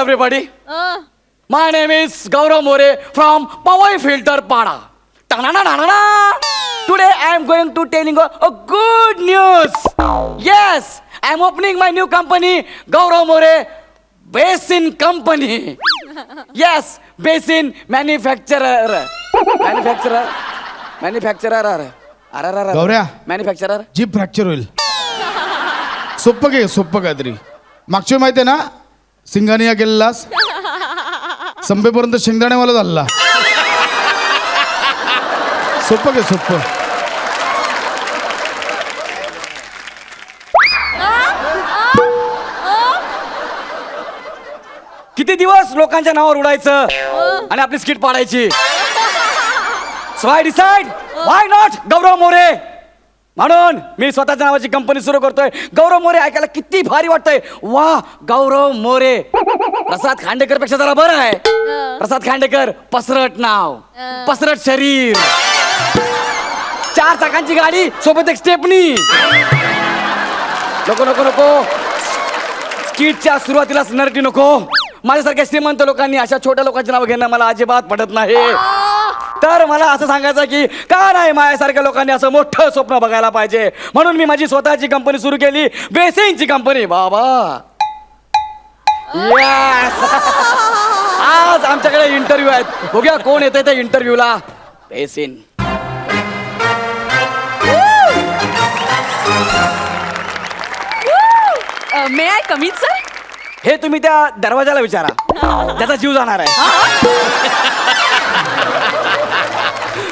everybody. My name is Gaurav More from Powai Filter Pada. Today I am going to telling a good news. Yes, I am opening my new company, Gaurav More Basin Company. Yes, basin manufacturer. गौऱ्या manufacturer. जीप fracture होईल. सोप्पं काहीतरी. मागच्या वेळी माहिती आहे ना, सिंगानिया गेलेलास, संपेपर्यंत शेंगदाण्यावाला झाला. सोप्पं. किती दिवस लोकांच्या नावावर उडायचं आणि आपली स्किट पाडायची. So I decide, why not Gaurav More. म्हणून मी स्वतःच्या नावाची कंपनी सुरू करतोय. गौरव मोरे ऐकायला किती भारी वाटतंय. वा, गौरव मोरे. प्रसाद खांडेकर पेक्षा जरा बरं आहे. प्रसाद खांडेकर पसरट नाव, पसरट शरीर, 4 चाकांची गाडी, सोबत एक स्टेपनी. नको स्किटच्या सुरुवातीलाच नरटी नको. माझ्यासारख्या श्रीमंत लोकांनी अशा छोट्या लोकांची नावं घेणं मला अजिबात पटत नाही. तर मला असं सांगायचं की का नाही माझ्यासारख्या लोकांनी असं मोठं स्वप्न बघायला पाहिजे. म्हणून मी माझी स्वतःची कंपनी सुरू केली, बेसिनची कंपनी. बाबा यस. आज आमच्याकडे इंटरव्ह्यू आहेत. बघूया कोण येतंय त्या इंटरव्ह्यूला. बेसिन. May I come in sir. हे तुम्ही त्या दरवाजाला विचारा, त्याचा जीव जाणार आहे.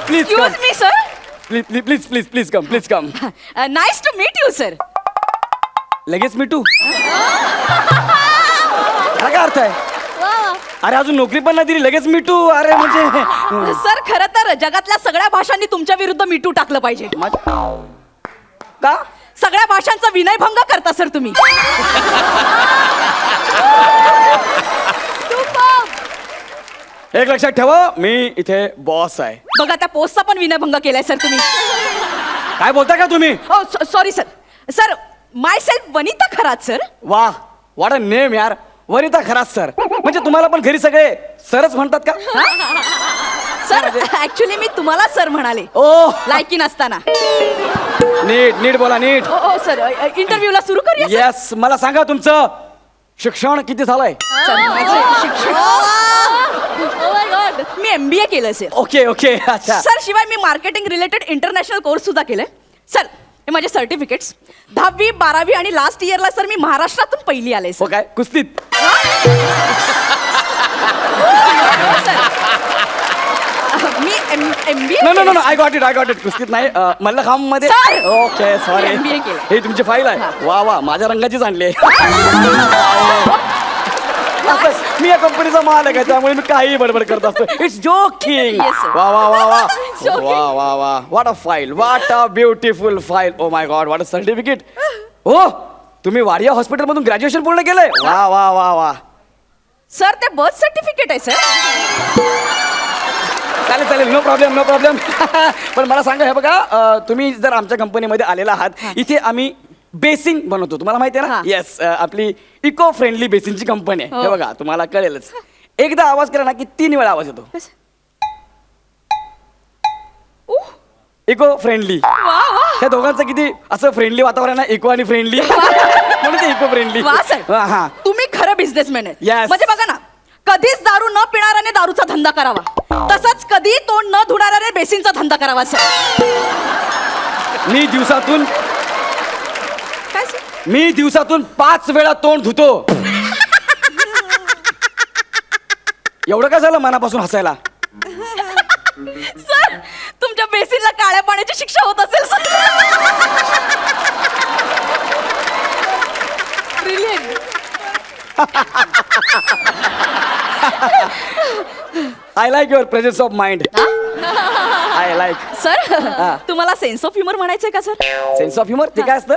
Please excuse me sir. Please come. Nice to meet you sir. लगेच मिटू. काय अर्थ आहे. अरे अजून नोकरी पण नाही दिली, लगेच मिटू. अरे म्हणजे सर खरं तर जगातल्या सगळ्या भाषांनी तुमच्या विरुद्ध मिटू टाकलं पाहिजे. का. सगळ्या भाषांचा विनयभंग करता सर तुम्ही. एक लक्षात ठेवा, मी इथे बॉस आहे. बघा त्या पोस्टचा पण विनयभंग केलाय सर तुम्ही. काय बोलता का तुम्ही. Sorry sir. सर माय सेल्फ वनिता खरात सर. वाह, व्हॉट अ नेम यार. वनिता खरात सर. म्हणजे तुम्हाला पण घरी सगळे सरच म्हणतात का. सर ऍक्च्युली मी तुम्हाला सर म्हणाले. ओ लायकी नसताना. नीट बोला, नीट. ओ सर इंटरव्ह्यूला सुरू करूया. येस. मला सांगा तुमचं शिक्षण किती झालंय. मी MBA केलं सर. ओके. अच्छा सर शिवाय मी मार्केटिंग रिलेटेड इंटरनॅशनल कोर्स सुद्धा केलाय सर. हे माझे सर्टिफिकेट्स 10वी 12वी आणि लास्ट इयरला सर मी महाराष्ट्रातून पहिली आले हो सर. काय कुस्तीत. मी MBA. No I got it. कुस्तीत नाही, मल्लखांब मध्ये. Sir! Okay sorry. मी MBA केलं. हे तुमची फाईल आहे. वा माझ्या रंगाचीच आणली. मी या कंपनीचा मालक आहे, त्यामुळे मी काही बडबड करत असतो. It's joking. Yes, sir. वा what a file, what a beautiful file. Oh my God, what a certificate. हो, तुम्ही वाडिया हॉस्पिटल मधून ग्रॅज्युएशन पूर्ण केलंय. वा सर ते बर्थ सर्टिफिकेट आहे सर. चालेल. No problem. पण मला सांगा, हे बघा, तुम्ही जर आमच्या कंपनीमध्ये आलेला आहात, इथे आम्ही बेसिन बनवतो. तुम्हाला माहिती आहे ना. येस, आपली इको फ्रेंडली बेसिनची कंपनी आहे. हे बघा, तुम्हाला कळेलच. एकदा आवाज केला ना की 3 वेळा आवाज येतो. Eco friendly. त्या दोघांचं किती असं फ्रेंडली वातावरण आहे, इको आणि फ्रेंडली, म्हणून ते इको फ्रेंडली. हा तुम्ही खरं बिझनेसमॅन आहे. Yes. म्हणजे बघा ना, कधीच दारू न पिणाऱ्याने दारूचा धंदा करावा, तसंच कधी तोंड न धुणाऱ्याने बेसिनचा धंदा करावा सर. मी दिवसातून 5 वेळा तोंड धुतो. एवढं काय झालं मनापासून हसायला. सर तुमच्या बेसिनला काळ्या पाण्याची शिक्षा होत असेल sir. I like your presence of mind. I like. Sir तुम्हाला सेन्स ऑफ ह्युमर म्हणायचंय का सर. सेन्स ऑफ ह्युमर ते काय असतं.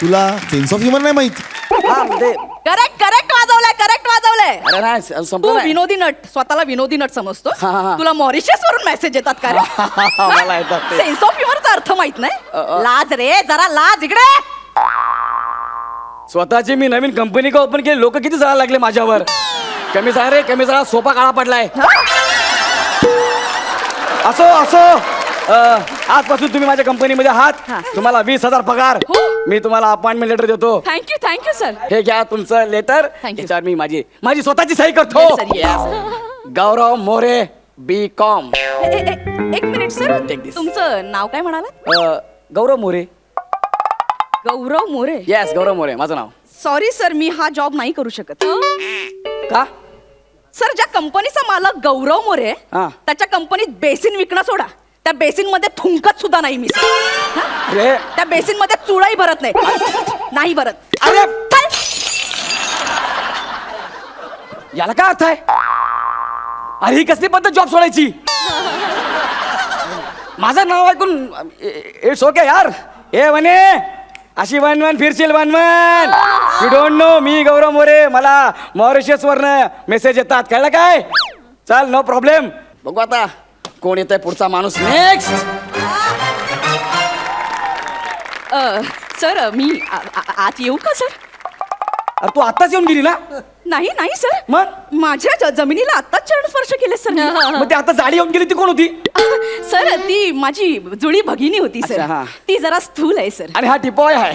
तुला सेन्स ऑफ ह्युमर नाही माहिती. हा म्हणजे करेक्ट करेक्ट वाजवलंय अरे नाही तू संपलं नाही. विनोदी नट स्वतःला विनोदी नट समजतो हा, हा, हा. तुला मॉरिशस वरून मेसेज येतात का मला येतात ते. सेन्स ऑफ ह्युमरचा अर्थ माहित नाही अ. लाज रे जरा लाज इकडे स्वतःची मी नवीन कंपनी का ओपन केली लोक किती जळायला लागले माझ्यावर. कमी झाला रे कमी झाला सोपा काळा पडलाय. असो असो आजपासून तुम्ही माझ्या कंपनीमध्ये आहात. हा. तुम्हाला 20,000 पगार. हो. मी तुम्हाला अपॉइंटमेंट लेटर देतो. थँक्यू सर हे घ्या तुमचं लेटर. Thank you. त्याच्यावर मी माझी स्वतःची सही करतो. Yes, sir, yes. गौरव मोरे B.Com. एक मिनिट सर Take this. तुमचं नाव काय म्हणालात गौरव मोरे. गौरव मोरे येस गौरव मोरे माझं नाव. सॉरी सर मी हा जॉब नाही करू शकत का सर ज्या कंपनीचा मालक गौरव मोरे आहे, हा. त्याच्या कंपनीत बेसिन विकणं सोडा त्या बेसिन मध्ये थुंकत सुद्धा नाही मी sir. हा? अरे त्या बेसिन मध्ये चुळाही भरत नाही भरत अरे याला काय अर्थ आहे. अरे ही कसली पद्धत जॉब सोडायची. माझं नाव ऐकून इट्स ओके यार. ए म्हणे अशी वन फिरशील वन यू डोंट नो मी गौरव मोरे. मला मॉरिशस वरनं मेसेज येतात कळलं काय. चल नो प्रॉब्लेम. बघू आता कोण येतंय पुढचा माणूस नेक्स्ट. सर मी आत येऊ का सर अरे तू आताच येऊन गेली ना. नाही सर मग माझ्या जमिनीला आत्ताच चरण स्पर्श केले सर मग ते आता जाडी येऊन गेली ती कोण होती. सर ती माझी जुळी भगिनी होती सर अच्छा, हा. ती जरा स्थूल आहे सर आणि हा टिपॉय आहे.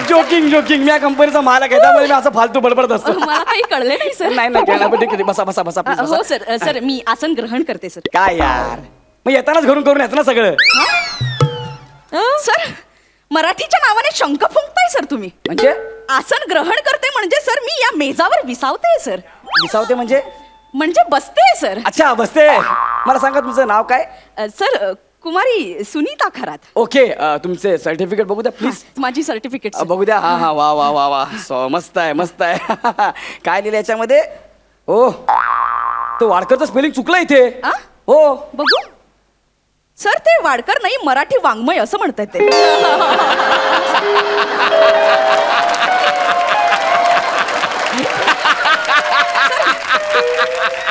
जोकिंग मी या कंपनीचा मालक आहे त्यामुळे मी असं फालतू बडबडत असतो. मला काही कळले नाही सर नाही कळणार पण ठीक आहे बसा बसा बसा please बसा. हो सर सर मी आसन ग्रहण करते सर काय यार मग येतानाच घरून करून येतं ना सगळं. सर मराठीच्या नावाने शंख फुंकताय सर तुम्ही म्हणजे आसन ग्रहण करते म्हणजे सर मी या मेजावर विसावते सर विसावते म्हणजे बसते सर अच्छा बसते. मला सांगा तुमचं नाव काय. सर कुमारी सुनीता खरात ओके तुमचे सर्टिफिकेट बघू द्या प्लीज. माझी सर्टिफिकेट बघू द्या हा वा वा वा वा मस्त आहे काय लिहिलं याच्यामध्ये. ओ तो वाडकरचं स्पेलिंग चुकलं इथे. हो बघू सर ते वाडकर नाही मराठी वाङ्मय असं म्हणतात ते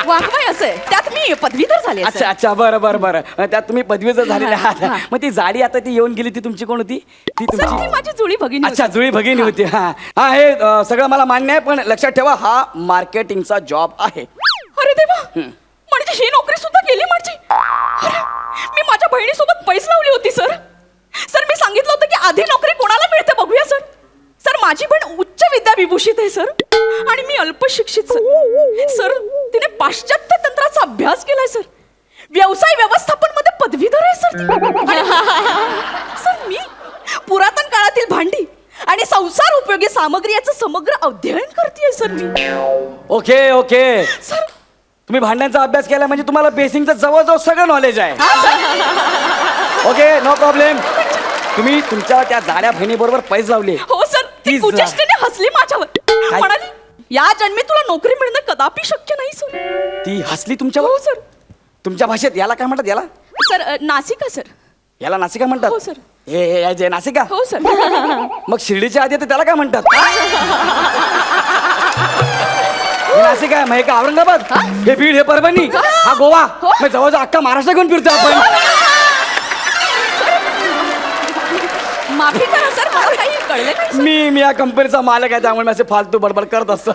वाङ्मय असं आहे त्यात मी पदवीधर झाले अच्छा अच्छा बरं त्यात तुम्ही पदवीचं झालेले आहात. हा. मग ती जाडी आता ती येऊन गेली ती तुमची कोण होती. ती सर ती तुमची माझी जुळी भगिनी अच्छा होती. जुळी भगिनी होती. हा हा हे सगळं मला मान्य आहे पण लक्षात ठेवा हा मार्केटिंगचा जॉब आहे. अरे देवा म्हणजे ही नोकरी सुद्धा गेली माझी. अरे, मी माझ्या बहिणीसोबत पैस लावली होती सर मी सांगितलं होतं की आधी नोकरी कोणाला मिळते बघूया सर माझी बहीण उच्च विद्या विभूषित आहे सर आणि मी अल्पशिक्षित सर तिने पाश्चात्य तंत्राचा अभ्यास केलाय सर व्यवसाय व्यवस्थापन मध्ये पदवीधर आहे सर मी पुरातन काळातील भांडी आणि संसार उपयोगी सामग्री याचं समग्र अध्ययन करते सर मी. ओके सर तुम्ही भांड्यांचा अभ्यास केला म्हणजे तुम्हाला बेसिंगचं जवळजवळ सगळं नॉलेज आहे. Okay no problem. तुम्ही तुमच्या त्या जाड्या बहिणीबरोबर पैज लावले. हो सर ती तीच कुचेष्टेने हसली माझ्यावर म्हणाली या जन्मी तुला नोकरी मिळणं कदापि शक्य नाही सर. ती हसली तुमच्यावर. हो सर तुमच्या भाषेत याला काय म्हणतात. याला सर नासिका सर याला नासिका म्हणतात. हो, sir. हे जे नासिका हो सर मग शिर्डीच्या आधी तर त्याला काय म्हणतात. हे नाशिक आहे मग हे का औरंगाबाद हे बीड हे परभणी हा गोवा मग जवळजवळ अख्खा महाराष्ट्र घेऊन फिरतो आपण. माफी करा सर मला काही कळलं नाही मी या कंपनीचा मालक आहे त्यामुळे मी असे फालतू बडबड करत असतो.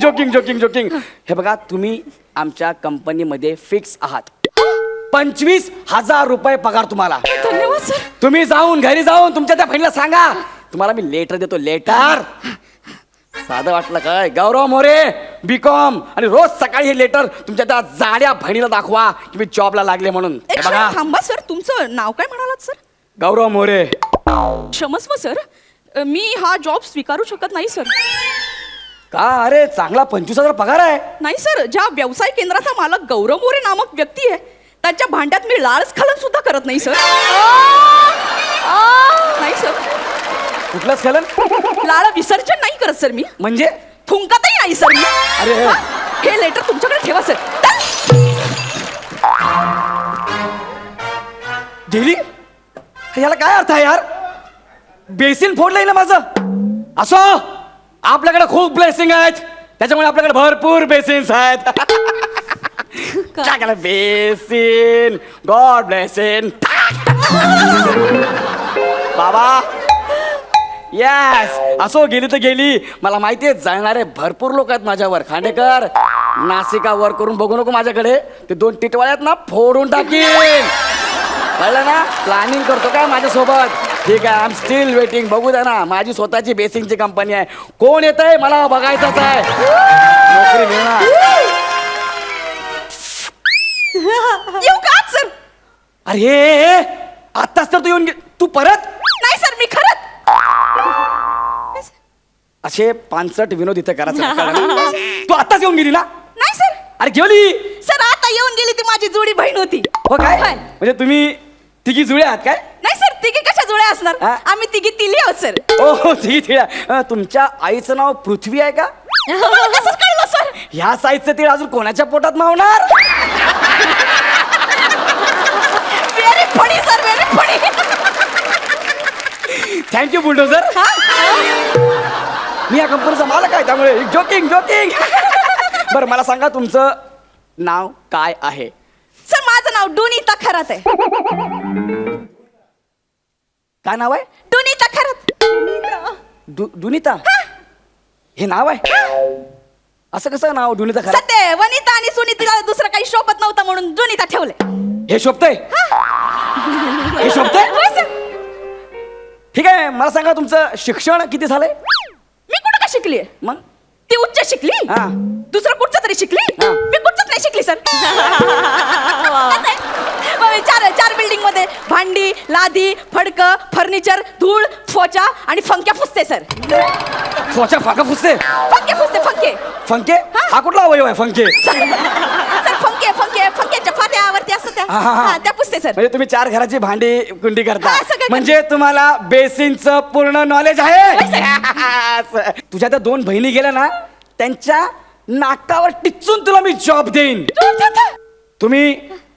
जोकिंग हे बघा तुम्ही आमच्या कंपनीमध्ये फिक्स आहात. 25,000 रुपये पगार तुम्हाला. धन्यवाद सर. तुम्ही घरी जाऊन तुमच्या त्या बहिणीला सांगा तुम्हाला मी लेटर देतो. लेटर साधं वाटलं काय. गौरव मोरे B.Com आणि रोज सकाळी हे लेटर तुमच्या त्या जाड्या बहिणीला दाखवा की मी जॉबला लागले म्हणून. एक हे बघा क्षण थांबा सर तुमचं नाव काय म्हणालात सर. गौरव मोरे. क्षमस्व सर मी हा जॉब स्वीकारू शकत नाही सर. का अरे चांगला 25,000 पगार आहे. नाही सर ज्या व्यवसाय केंद्राचा मालक गौरव मोरे नामक व्यक्ती आहे त्यांच्या भांड्यात मी लाळस्खलन सुद्धा करत नाही सर. नाही सर कुठलं स्खलन. लाळ विसर्जन नाही करत सर मी. म्हणजे थुंकतही नाही सर मी. अरे. हा? हे लेटर तुमच्याकडे ठेवा सर. गेली याला काय अर्थ आहे यार. बेसिन फोडलंय ना माझं. असो, आपल्याकडे खूप ब्लेसिंग आहेत, त्याच्यामुळे आपल्याकडे भरपूर बेसिन्स आहेत. काय करा बेसिन, गॉड ब्लेसिन. बाबा येस, असो गेली तर गेली. मला माहिती आहे जळणारे भरपूर लोक आहेत माझ्यावर. खांडेकर, नासिका वर करून बघू नको माझ्याकडे. ते 2 टिटवाळ्यात ना फोडून टाकीन, कळलं ना. प्लॅनिंग करतो काय माझ्यासोबत. ठीक आहे, आय एम स्टील वेटिंग. बघू द्या ना, माझी स्वतःची बेसिंगची कंपनी आहे. कोण येत आहे मला बघायचंच आहे. नोकरी मिळणार. येऊ का सर? अरे आत्ताच तर तू येऊन तू परत. नाही सर, मी खरंच. असे 65 विनोद इथे करायचं. तू आत्ताच येऊन गेली ना. नाही सर. अरे गेली सर आता येऊन गेली, ती माझी जुळी बहीण होती. हो काय? होय. म्हणजे तुम्ही तिघी जुळे आहात काय? नाही सर, तिघी कशा जुळ्या असणार? हा? आम्ही तिघी तिली आहोत सर. हो तिघी तिळ्या. तुमच्या आईचं नाव पृथ्वी आहे का? मला कसं कळलं सर? ह्या साईजचं तीळ अजून कोणाच्या पोटात मावणार? Very funny sir, very funny. Thank you bulldozer. मी या कंपनीचा मालक आहे, त्यामुळे जोकिंग जोकिंग. बरं मला सांगा तुमचं नाव काय आहे? सर माझं नाव डुनीता खरात आहे. काय नाव आहे? डुनीता खरात. दुनिता हे नाव आहे? असं कसं नाव दुनिता खरं? सत्य वनिता आणि सुनीतीला दुसरं काही शोभत नव्हतं म्हणून डुनीता ठेवले. हे शोभतंय? हे शोभतंय? होय सर. ठीक आहे, मला सांगा तुमचं शिक्षण किती झालंय? मी कुठं का शिकली? मग ती उच्च शिकली, हा. दुसरं कुठचं तरी शिकली, हा. मी कुठचंच नाही शिकली सर. चार बिल्डिंग मध्ये भांडी, लादी, फडकं, फर्निचर, धूळ, फोचा आणि फंक्या फुसते सर. फोचा फाका फुसते? फंके फुसते, फंके. फंके? हा कुठला अवयव आहे फंके? सर फंके फंके फंक्याच्या फात्यावरती असतं त्या. हा, हा, हा. हा, त्या पुसते सर. म्हणजे तुम्ही 4 घराची भांडी कुंडी करता, हा, सगळं म्हणजे तुम्हाला बेसिनचं पूर्ण नॉलेज आहे. तुझ्या त्या 2 बहिणी गेल्या ना, त्यांच्या नाकावर टिचून तुला मी जॉब देईन. तुम्ही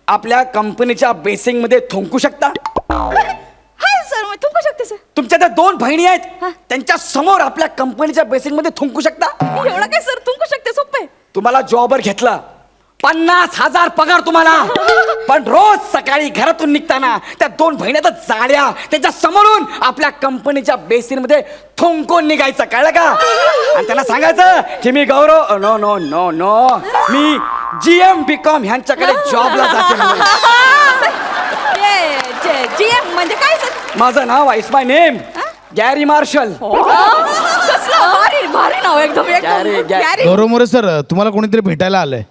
आपल्या कंपनीच्या बेसिंग मध्ये थुंकू शकता. हाय सर, मी थुंकू शकते सर. तुमच्या त्या 2 बहिणी आहेत, त्यांच्या समोर आपल्या कंपनीच्या बेसिंग मध्ये थुंकू शकता. एवढं काय सर, थुंकू शकते, सोपं आहे. तुम्हाला जॉबवर घेतलं, 50,000 पगार तुम्हाला. पण रोज सकाळी घरातून निघताना त्या 2 बहिण्या जाड्या त्यांच्या समोरून आपल्या कंपनीच्या बेसिन मध्ये थुंकून निघायचं, कळलं का? आणि त्यांना सांगायचं की मी गौरव, नो नो नो नो, मी GM BCom ह्यांच्याकडे जॉबला जाते म्हणून. GM म्हणजे काय सर? माझं नाव आहे, it's my name, Gary Marshall. कसलं भारी भारी नाव, एकदम गॅरी, एकदम Gary. Gary. Gaurav More sir, तुम्हाला कोणीतरी भेटायला आलंय.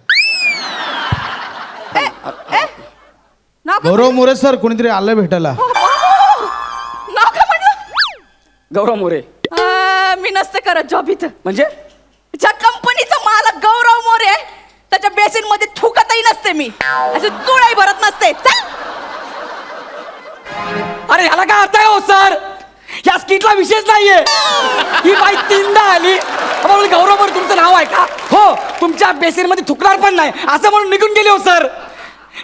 नाव काय गौरव मोरे सर, कोणीतरी आलंय भेटायला. नाव काय म्हणलं? गौरव मोरे मी नसते करत जॉब इथं. म्हणजे? ज्या कंपनीचा मालक गौरव मोरे, त्याच्या बेसिन मध्ये थुकतही नसते मी, असं चुळाही भरत नसते. चल. अरे ह्याला काय अर्थ आहे हो सर? या स्किटला विशेष नाहीये. ही बाई 3दा आली म्हणून गौरव मोरे तुमचं नाव आहे का? हो, तुमच्या बेसिन मध्ये थुकणार पण नाही असं म्हणून निघून गेले हो सर.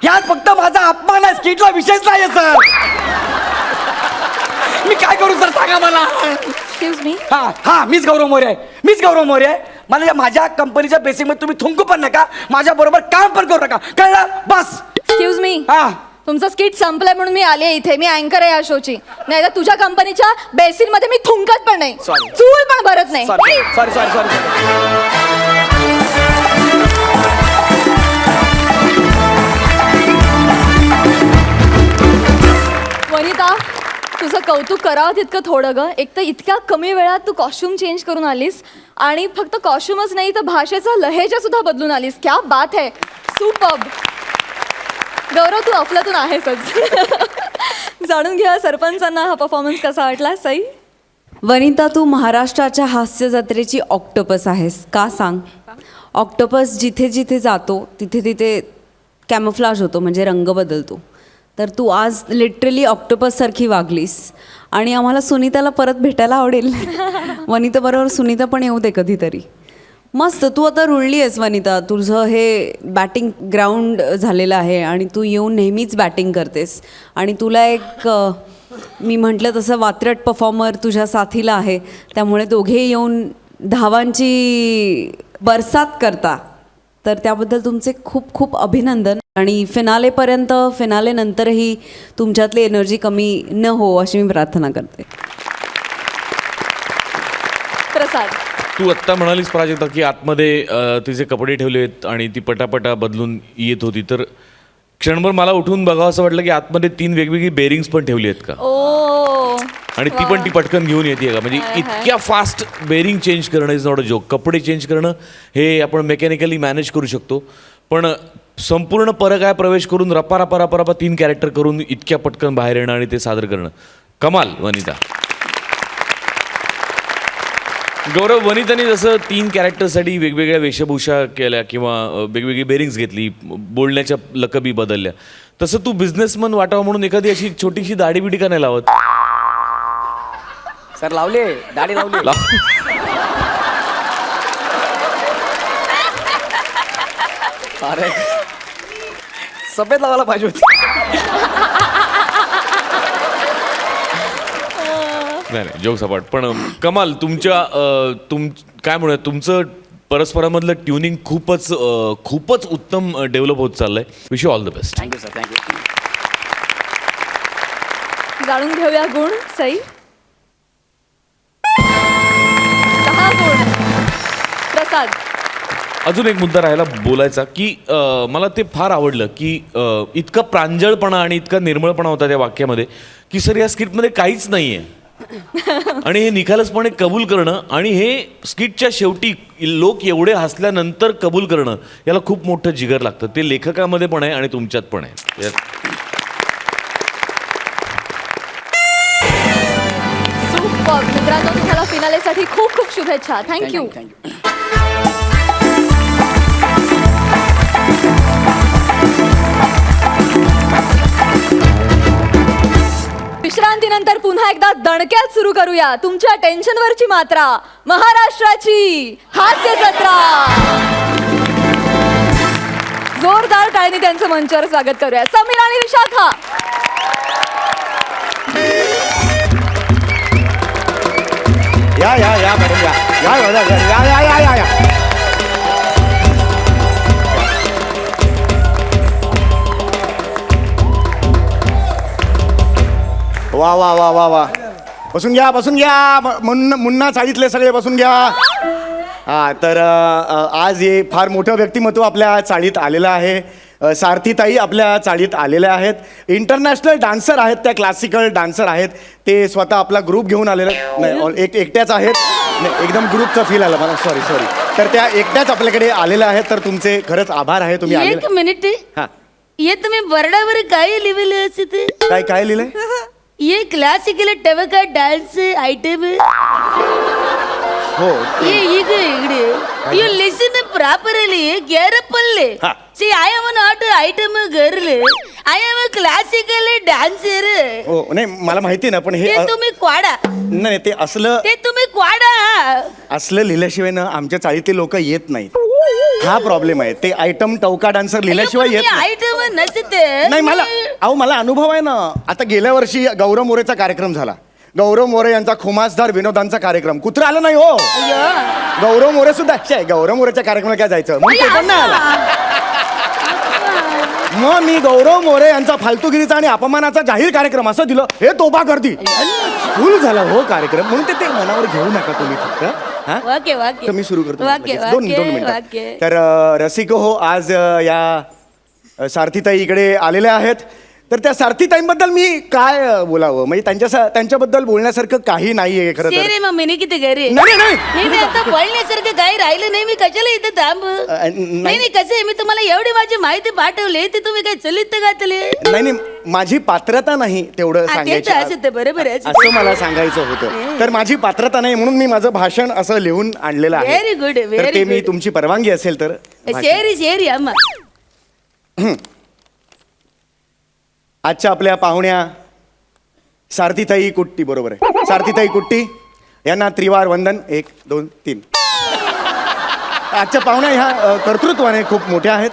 यात फक्त माझा अपमान आहे, स्किटला विशेष नाहीये सर. मी काय करू सर, सांगा मला. Excuse me. हा हा, मीच गौरव मोरे आहे, मीच गौरव मोरे आहे. मला माझ्या कंपनीच्या बेसिक मध्ये तुम्ही थुंकू पण नका, माझ्या बरोबर काम पण करू नका, कळलं? बस. Excuse me. हा, तुमचं स्किट संपलंय म्हणून मी आले इथे. मी अँकर आहे या शोची. नाही तर तुझ्या कंपनीच्या बेसिन मध्ये मी थुंकत पण नाही, Sorry. चूल पण भरत नाही. Sorry sorry sorry sorry. Vanita, तुझं कौतुक करावं तितकं थोडं ग. एक तर इतक्या कमी वेळात तू कॉस्ट्युम चेंज करून आलीस, आणि फक्त कॉस्ट्युमच नाही तर भाषेचा लहेजा सुद्धा बदलून आलीस. क्या बात है, सुपर्ब. गौरव, तू अफलातून आहेसच. जाणून घ्या सरपंचांना हा परफॉर्मन्स कसा वाटला. सई. वनिता, तू महाराष्ट्राच्या हास्य जत्रेची ऑक्टोपस आहेस. का सांग? ऑक्टोपस जिथे जिथे जातो तिथे तिथे कॅमोफ्लाज होतो, म्हणजे रंग बदलतो. तर तू आज लिटरली ऑक्टोपससारखी वागलीस, आणि आम्हाला सुनीताला परत भेटायला आवडेल. वनिता बरोबर सुनीता पण येऊ दे कधीतरी. मस्त, तू आता रुळली आहेस वनिता. तुझं हे बॅटिंग ग्राउंड झालेलं आहे आणि तू येऊन नेहमीच बॅटिंग करतेस, आणि तुला एक मी म्हटलं तसं वात्रट परफॉर्मर तुझ्या साथीला आहे, त्यामुळे दोघे येऊन धावांची बरसात करता, तर त्याबद्दल तुमचे खूप खूप अभिनंदन. आणि फिनालेपर्यंत, फिनालेनंतरही तुमच्यातली एनर्जी कमी न हो अशी मी प्रार्थना करते. प्रसाद. तू आत्ता म्हणालीस प्राजक्ता की आतमध्ये तिचे कपडे ठेवले आहेत आणि ती पटापटा बदलून येत होती, तर क्षणभर मला उठून बघावं असं वाटलं की आतमध्ये 3 वेगवेगळी बेरिंग्स पण ठेवली आहेत का, ओ आणि ती पण ती पटकन घेऊन येते का. म्हणजे इतक्या फास्ट बेरिंग चेंज करणं इज नॉट अ जोक. कपडे चेंज करणं हे आपण मेकॅनिकली मॅनेज करू शकतो, पण संपूर्ण परगाय प्रवेश करून रपा 3 कॅरेक्टर करून इतक्या पटकन बाहेर येणं आणि ते सादर करणं कमाल वनिता. गौरव, वनिताने जसं 3 कॅरेक्टरसाठी वेगवेगळ्या वेशभूषा केल्या किंवा वेगवेगळी बेरिंग्स घेतली, बोलण्याच्या लकबी बदलल्या, तसं तू बिझनेसमन वाटावं म्हणून एखादी अशी छोटीशी दाढी बिडी का नाही लावत? सर लावले, दाढी लावली. अरे सफेद लावायला पाहिजे होती. नाही जोक सपाट, पण कमाल. तुमच्या काय म्हणूया, तुमचं परस्परामधलं ट्युनिंग खूपच उत्तम डेव्हलप होत चाललंय. Wish you all the best. Thank you sir, thank you. जाणून घेऊया गुण. सई. 10 गुण. प्रसाद. अजून एक मुद्दा राहिला बोलायचा की मला ते फार आवडलं की इतका प्रांजळपणा आणि इतका निर्मळपणा होता त्या वाक्यामध्ये की सर या स्किटमध्ये काहीच नाही आहे, आणि हे निखालसपणे कबूल करणं, आणि हे स्किटच्या शेवटी लोक एवढे हसल्यानंतर कबूल करणं, याला खूप मोठं जिगर लागतं. ते लेखकामध्ये पण आहे आणि तुमच्यात पण आहे. सुपर. मित्रांनो, तुम्हाला फिनालेसाठी खूप खूप शुभेच्छा. थँक्यू. थँक्यू. विश्रांतीनंतर पुन्हा एकदा दणक्यात सुरू करूया तुमच्या टेन्शनवरची मात्रा, महाराष्ट्राची हास्य जत्रा. जोरदार टाळीने त्यांचं मंचावर स्वागत करूया. समीर आणि विशाखा. या मॅडम या. वा बसून घ्या. मुन्ना चाळीतले सगळे बसून घ्या. हा तर आज हे फार मोठं व्यक्तिमत्व आपल्या चाळीत आलेलं आहे. सारथीताई आपल्या चाळीत आलेल्या आहेत. इंटरनॅशनल डान्सर आहेत, त्या क्लासिकल डान्सर आहेत. ते स्वतः आपला ग्रुप घेऊन आलेले नाही, एकट्याच आहेत. नाही, एकदम ग्रुपचा फील आला मला. सॉरी. तर त्या एकट्याच आपल्याकडे आलेल्या आहेत. तर तुमचे खरंच आभार आहे, तुम्ही आले. एक मिनिट. हा ये तुम्ही बरडावर काय लिहिलेलं असते? काय लिहिलंय? ये क्लासिकल टवका डान्स आयटम. हो ये इकडे यू लिसन प्रॉपरली केअरफुल्ली. हा. See I am not item girl, I am a classical dancer. हो नाही मला माहिती ना, पण ते हे तुम्ही क्वाडा, नाही ते असलं लिहिल्याशिवाय ना आमच्या चाळीतले लोक येत नाहीत. हा प्रॉब्लेम आहे. ते आयटम टवका डान्सर लिहिल्याशिवाय येत नाही. आयटम नसते. नाही मला अनुभव आहे ना. आता गेल्या वर्षी गौरव मोरेचा कार्यक्रम झाला. गौरव मोरे यांचा खुमासदार विनोदांचा कार्यक्रम, कुत्रा आलं नाही हो. गौरव मोरे सुद्धा गौरव मोरेच्या कार्यक्रमाला काय जायचं, मग ते पण नाही आला. मग मी गौरव मोरे यांचा फालतूगिरीचा आणि अपमानाचा जाहीर कार्यक्रम असं दिलं, हे तोबा गर्दी फुल झाला हो कार्यक्रम. म्हणून ते मनावर घेऊ नका तुम्ही फक्त. वाक्य मी सुरू करतो वाक्य, लगेच. दोन वाक्य, मिनिटं. वाक्य. तर रसिको हो, आज या सारथीताई इकडे आलेल्या आहेत. तर त्या सारथीताईंबद्दल मी काय बोलावं, म्हणजे त्यांच्याबद्दल बोलण्यासारखं काही नाहीये खरं तर. मम्मीने किती घरी नाही नाही आता बोलण्यासारखं काही राहिलं नाही. मी कशाला इथे थांब. नाही कसं आहे, मी तुम्हाला एवढी माझी माहिती पाठवली, ते तुम्ही काय चलित घातले. नाही माझी पात्रता नाही तेवढं सांगायचं, बरोबर आहे. असं मला सांगायचं होतं. तर माझी पात्रता नाही म्हणून मी माझं भाषण असं लिहून आणलेलं आहे. व्हेरी गुड, तर ते व्हेरी मी गुड. तुमची परवानगी असेल तर शेरी अम्मा. आजच्या आपल्या पाहुण्या सारथीताई कुट्टी, बरोबर आहे, सारथीताई कुट्टी यांना त्रिवार वंदन. 1 2 3. आजच्या पाहुण्या ह्या कर्तृत्वाने खूप मोठ्या आहेत.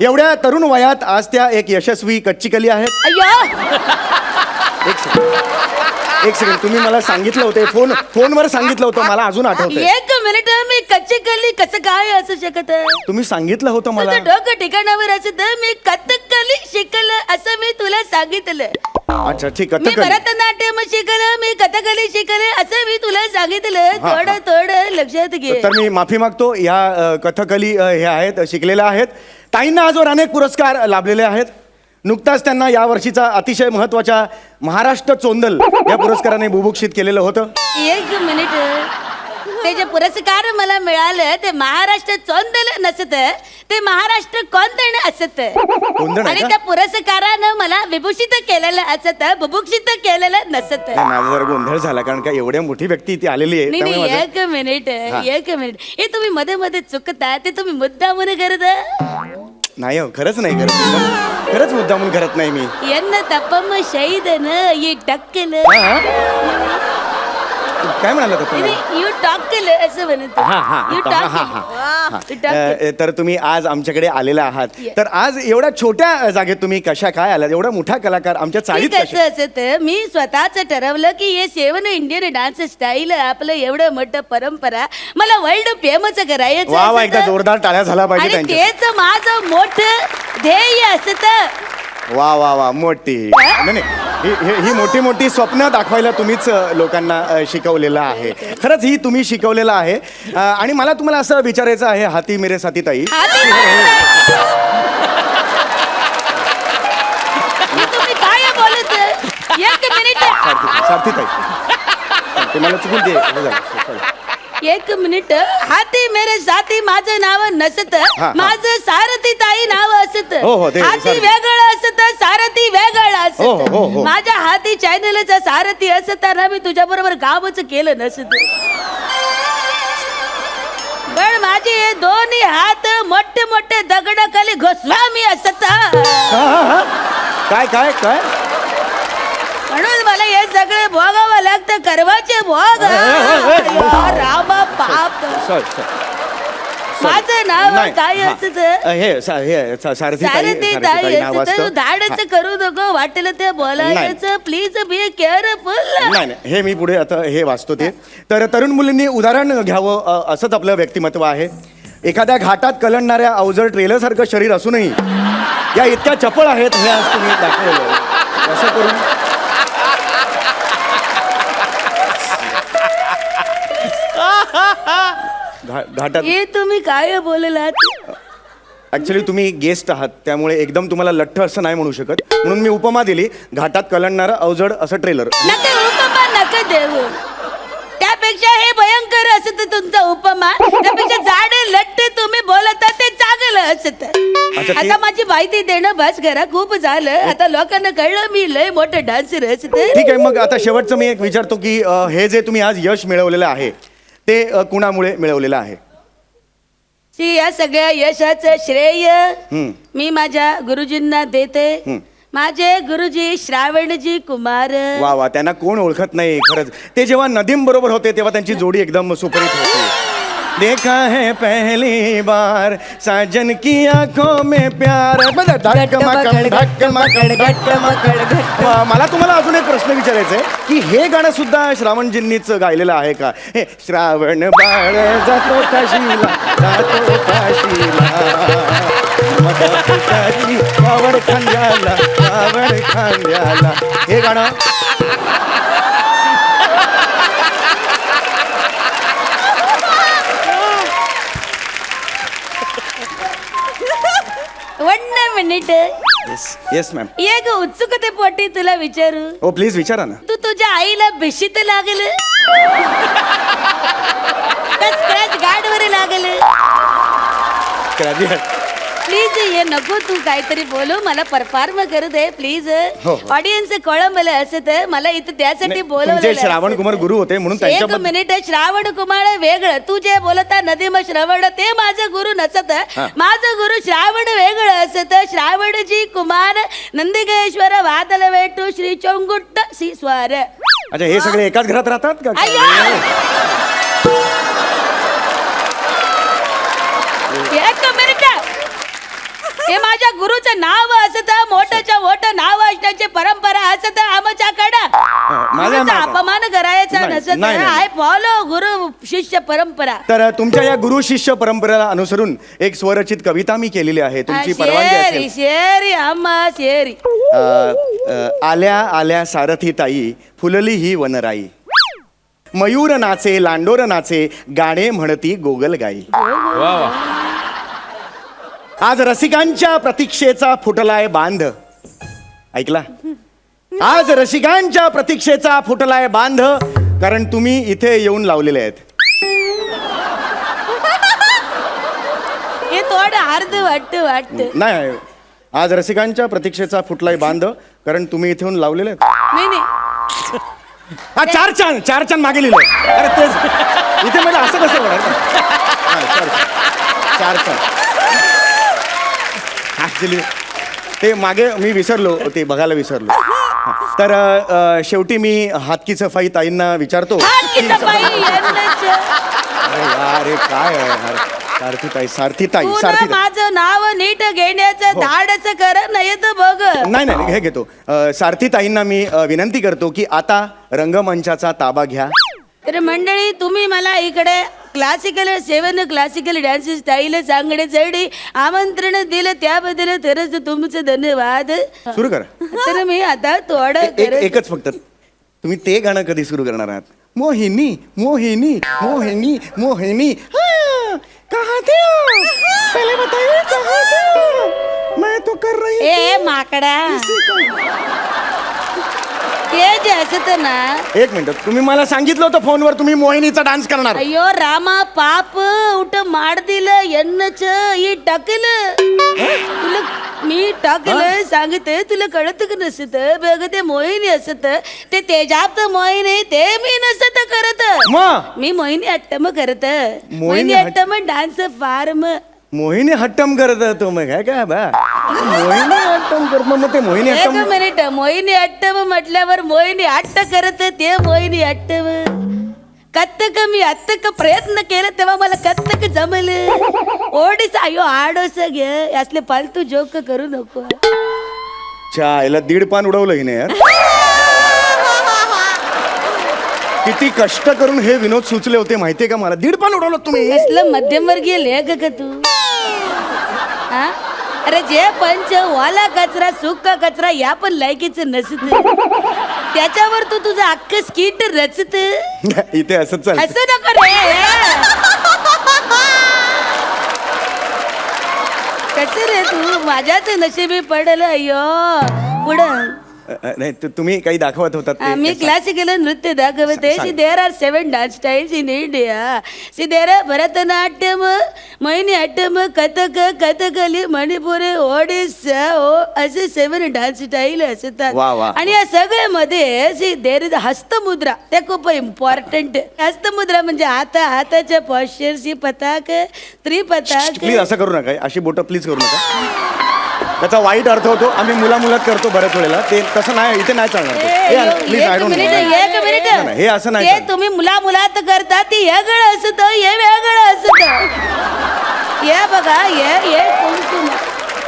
एवढ्या तरुण वयात आज त्या एक यशस्वी कच्चीकली आहेत. अय्या एक सेकंड तुम्ही मला सांगितलं होतं फोनवर सांगितलं होतं मला अजून आठवतंय. एक मिनिट मी कच्ची कली कसं काय असू शकत तुम्ही सांगितलं होतं मला. तुझं डोकं ठिकाणावर असत मी कथकली शिकलं असं मी तुला सांगितलं. अच्छा ठीक मी कथकली. भरतनाट्यम शिकलं मी कथकली शिकलं असं मी तुला सांगितलं. थोडं लक्षात घे. तर मी माफी मागतो. या कथकली हे आहेत शिकलेल्या आहेत. ताईंना आजवर अनेक पुरस्कार लाभलेले आहेत. नुकताच त्यांना या वर्षीचा अतिशय महत्वाच्या महाराष्ट्र चोंदल या पुरस्काराने बुभुक्षित केलेलं होतं. एक मिनिट ते जे पुरस्कार मला मिळालं ते महाराष्ट्र चोंदल नसत ते महाराष्ट्र कोंदण असत. कोंदण आहे आणि का? त्या पुरस्कारानं मला विभूषित केलेलं असत बुभुक्षित केलेलं नसत. नाही, माझा जरा गोंधळ झाला कारण का एवढ्या मोठी व्यक्ती ती आलेली आहे नाही त्यामुळे नाही माझं- एक मिनिट हे तुम्ही मध्ये मध्ये चुकता ते तुम्ही मुद्दामून करता. नाही हो खरंच नाही करत. खरंच मुद्दामून करत नाही मी. என்ன தப்பம் செய்தன ये टक्कल काय म्हणाला तुम्ही? यू टक्कल असं म्हणत यू टक्कल. तर तुम्ही आज आमच्याकडे आलेला आहात. तर आज एवढ्या छोट्या जागेत तुम्ही कशा काय आलात? एवढा मोठा कलाकार आमच्या चाळीत कसं कशा? असत मी स्वतःच ठरवलं की हे 7 इंडियन डान्स स्टाईल आपलं एवढं मोठं परंपरा मला वर्ल्ड फेमस करायचं वा वा असतं. एकदा जोरदार टाळ्या झाला पाहिजे आणि त्यांच्या. तेच माझं मोठं ध्येय असत. वा वा वा मोठी नाही नाही. ही मोठी मोठी स्वप्न दाखवायला तुम्हीच लोकांना शिकवलेलं आहे. खरंच ही तुम्ही शिकवलेलं आहे. आणि मला तुम्हाला असं विचारायचं आहे हाती मेरे साथी ताई. तुम्ही काय बोलत एक मिनिट सारथी ताई ते मला चुकून ते हे झालं. Sorry. एक मिनिट हाती मेरे साथी माझं नाव नसत हा. माझं सारथी ताई नाव असत. हो, हो, ते हाती सारथी. वेगळं असत सारथी वेगळं हो, हो, हो, असत. हो. माझ्या हाती चॅनलचा सारथी असताना मी तुझ्या बरोबर कामच केलं नसत. पण माझे हे दोन्ही हात मोठे मोठे दगडाखाली घोसला मी असत. हा. काय काय काय म्हणून मला हे सगळे भोगावं लागतं करवाचे भोग. रामा बाप सॉरी माझं नाव नाही, काय हा. असत हे सारथी सारथी ताई नाव असत असतं. धाडच करू नको वाटेल ते बोलायचं प्लीज बी केअरफुल. नाही नाही हे मी पुढे आता हे वाचतो ते. तर तरुण मुलींनी उदाहरण घ्यावं असंच आपलं व्यक्तिमत्व आहे. एखाद्या घाटात कलंडणाऱ्या अवजड ट्रेलरसारखं शरीर असूनही या इतक्या चपळ आहेत हे आज तुम्ही दाखवलेलं आहे. असं करून घाटात हे तुम्ही काय बोललात. ऍक्च्युली तुम्ही गेस्ट आहात त्यामुळे एकदम तुम्हाला लठ्ठ असं नाही म्हणू शकत म्हणून मी उपमा दिली घाटात कलंडणारं अवजड असं ट्रेलर. नका उपमा नका देऊ त्यापेक्षा हे भयंकर असत तुमचा उपमा. त्यापेक्षा जाड लट्ट तुम्ही बोलता ते चांगलं असत. अच्छा, ते- आता माझी माहिती देणं बस करा खूप झालं. आता लोकांना कळलं मी लय मोठं डान्सर असत. ठीक आहे मग आता शेवटचं मी एक विचारतो की हे जे तुम्ही आज यश मिळवलेलं आहे ते कुणामुळे मिळवलेलं आहे? या सगळ्या यशाचं श्रेय हम्म. मी माझ्या गुरुजींना देते. माझे गुरुजी श्रावणजी कुमार. वा वा त्यांना कोण ओळखत नाही खरंच. ते जेव्हा नदीम बरोबर होते तेव्हा त्यांची जोडी एकदम सुपरहिट होती. देखा है पहली बार साजन की आंखों में प्यार. मला तुम्हाला अजून एक प्रश्न विचारायचा आहे की हे गाणं सुद्धा श्रावणजींनीच गायलेलं आहे का? हे श्रावण बाळ जातो काशीला जातो काशीला कावड खांद्याला कावड खांद्याला हे गाणं वन मिनिट येस मॅम. एक उत्सुकते पोटी तुला विचारू. हो प्लीज विचारा ना. तू तुझ्या आईला भिशीत लागल स्क्रॅच गार्ड वर लागल. प्लीज ये नको तू काहीतरी बोलू मला परफॉर्म करू दे प्लीज. हो. ऑडियन्स कोळंबलं असत मला इथं त्यासाठी तुमचे बोलवलं. श्रावण कुमार गुरु होते म्हणून एक त्यांच्याबद्दल मिनिट श्रावण कुमार वेगळं तू जे बोलता नदीम श्रवण ते माझं गुरु नसत. माझं गुरु श्रावण वेगळं असत. श्रावणजी कुमार नंदिकेश्वर वादल वेटू श्री चोंगुट्ट श्री स्वार. अच्छा हे सगळे एकाच घरात राहतात का? एक मिनिट हे माझ्या गुरुचं नाव असत मोठच्या मोठं नाव असण्याची परंपरा असत आमच्याकडे. नसत नाही, नाही. आय फॉलो गुरु शिष्य परंपरा तर तुमच्या या गुरु शिष्य परंपरेला अनुसरून एक स्वरचित कविता मी केलेली आहे तुमची परवानगी शेरी असेल शेरी अम्मा शेरी आल्या आल्या सारथी ताई फुलली ही वनराई मयूर नाचे लांडोर नाचे गाणे म्हणती गोगल गाई वा वा. आज रसिकांच्या प्रतीक्षेचा फुटलाय बांध ऐकला आज रसिकांच्या प्रतीक्षेचा फुटलाय बांध कारण तुम्ही इथे येऊन लावलेले आहेत हे थोडं अर्ध वाटत नाही आज रसिकांच्या प्रतीक्षेचा फुटलाय बांध कारण तुम्ही इथे येऊन लावलेले आहेत नाही नाही हा चार चान मागे लिहिलंय अरे तेच इथे म्हणजे असं कसं होणार चार चान ऍक्च्युली ते मागे मी विसरलो ते बघायला विसरलो तर शेवटी मी हातकी सफाई ताईंना विचारतो हातकी सफाई यंदाचं. अरे यार हे काय आहे यार? सारथी पुन्हा ताई माझं नाव नीट घेण्याचं धाडस कर नाही तर बघ नाही नाही हे घेतो सारथी ताईंना मी विनंती करतो की आता रंगमंचाचा ताबा घ्या तर मंडळी तुम्ही मला इकडे क्लासिकल क्लासिकल डान्स स्टाईल सांगण्यासाठी आमंत्रण दिलं त्याबद्दल तरच तुमचं धन्यवाद सुरू करा तर मी आता थोडं करत एकच फक्त तुम्ही ते गाणं कधी सुरू करणार आहात मोहिनी मोहिनी मोहिनी मोहिनी हाँ, कहाँ थे आप? पहले बताइए कहाँ थे आप? मैं तो कर रही ए माकडा ते जे असत ना एक मिनिट तुम्ही मला सांगितलं होतं फोनवर तुम्ही मोहिनीचा डान्स करणार ಅಯ್ಯೋ ರಾಮ ಪಾಪ ಊಟ ಮಾಡ್ದಿಲ್ಲ ಎನ್ನच ಈ टाकल तुला मी टाकलं सांगते तुला कळत का नसत बघ ते मोहिनी असत ते तेजाप्त मोहिनी ते मी नसत करत मग? मी मोहिनी अट्टम करत मोहिनी मोहिनी अट्टम डान्स फार्म मोहिनी हट्टम करत तो मग काय बा मोहिनी हट्टम करत मग ते मोहिनी एक हट्टम मिनिट मोहिनी अट्टम म्हटल्यावर मोहिनी अट्ट करत ते मोहिनी अट्टम कत्तक मी अत्तक प्रयत्न केला तेव्हा मला कत्तक जमलं ओडीस अयो आडोस घे असले फालतू जोक करू नको याला दीड पान उडवलं हिने यार किती कष्ट करून हे विनोद सुचले होते माहितीये का मला दीड पान उडवलं तुम्ही कसलं मध्यमवर्गीय लेख का तू हा? अरे जे पंच वाला कचरा सुका कचरा या पण लायकीचं नसत त्याच्यावर तू तुझं अख्खं स्किट रचत इथे असंच चालतं असं नको रे कसं रे तू माझ्याच नशिबी पडलं अय्यो पुढं नाही तुम्ही काही दाखवत होतात ते. मी क्लासिकल नृत्य दाखवते see there are 7 dance styles in India see there Bharatanatyam Mohiniyattam Kathak Kathakali Manipuri Odissi असे 7 डान्स स्टाईल असतात वा, वा. आणि या सगळ्यामध्ये सी देर इज हस्तमुद्रा ते खूप इम्पॉर्टंट हस्तमुद्रा म्हणजे हाताच्या पॉश्चरची पताक त्रिपताक प्लीज असं करू नका अशी बोटं प्लीज करू नका त्याचा वाईट अर्थ होतो आम्ही मुलात करतो बऱ्याच वेळेला ते तसं नाही इथे नाही चालणार ते. प्लीज आय एक डोंट मिनिट हे असं नाही ते चालणार. तुम्ही मुलात करता ते वेगळं असत हे वेगळं असत हे बघा हे कुमकुम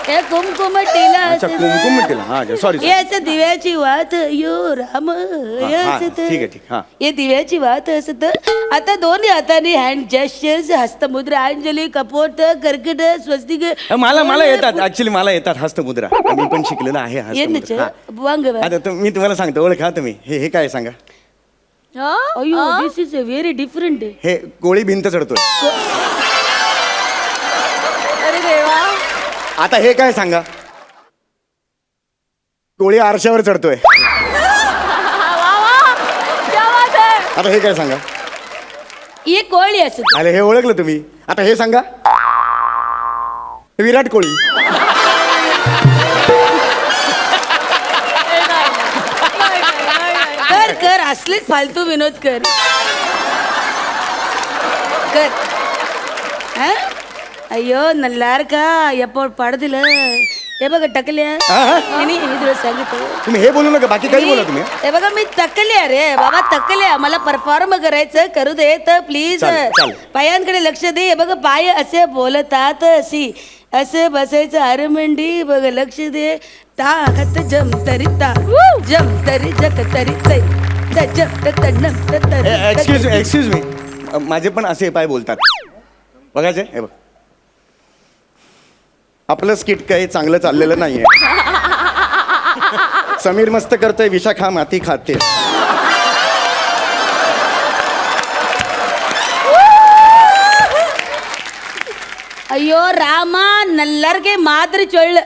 हे कुमकुम टिला अच्छा असत कुमकुम मिळतील हा सॉरी हे असं दिव्याची वात यो राम हे हा, असत ठीक आहे, ठीक, हा. हे दिव्याची वात असत आता दोन्ही हाताने हँड जेस्चर्स हस्तमुद्रा अंजली कपोट कर्कट स्वस्तिक मला येतात ऍक्च्युली मला येतात हस्तमुद्रा मी पण शिकलेलं आहे हस्तमुद्रा हा. वांग आता मी तुम्हाला सांगतो ओळखा तुम्ही हे काय सांगा अयो दिस इज अ व्हेरी डिफरंट हे गोळी भिंत चढतोय अरे देवा आता हे काय सांगा गोळी आरशावर चढतोय आता हे काय सांगा ही कोळी असत अरे हे ओळखलं तुम्ही आता हे सांगा विराट कोहली कर असलेच फालतू विनोद कर हा? अय्यो नल्लार का एप्पो पाडदिलं हे बघा टकल्या मी तुला सांगितलं तुम्ही हे बोलू नका बाकी काही बोला तुम्ही हे बघा मी तकल्या रे बाबा तकल्या मला परफॉर्म करायचं करू दे तर प्लीज चालेल, चालेल. पायांकडे लक्ष दे हे बघा पाय असे बोलतात अशी असं बसायचं आरमंडी बघ लक्ष दे ता हत जम तरी ता जम तरी जक तरी तै एक्सक्यूज मी माझे पण असे पाय बोलतात बघायचे हे बघ आपलं स्किट काही चांगलं चाललेलं नाहीये समीर मस्त करतोय विशाखा माती खाते अयो रामा नल्लर के मात्र चोळलं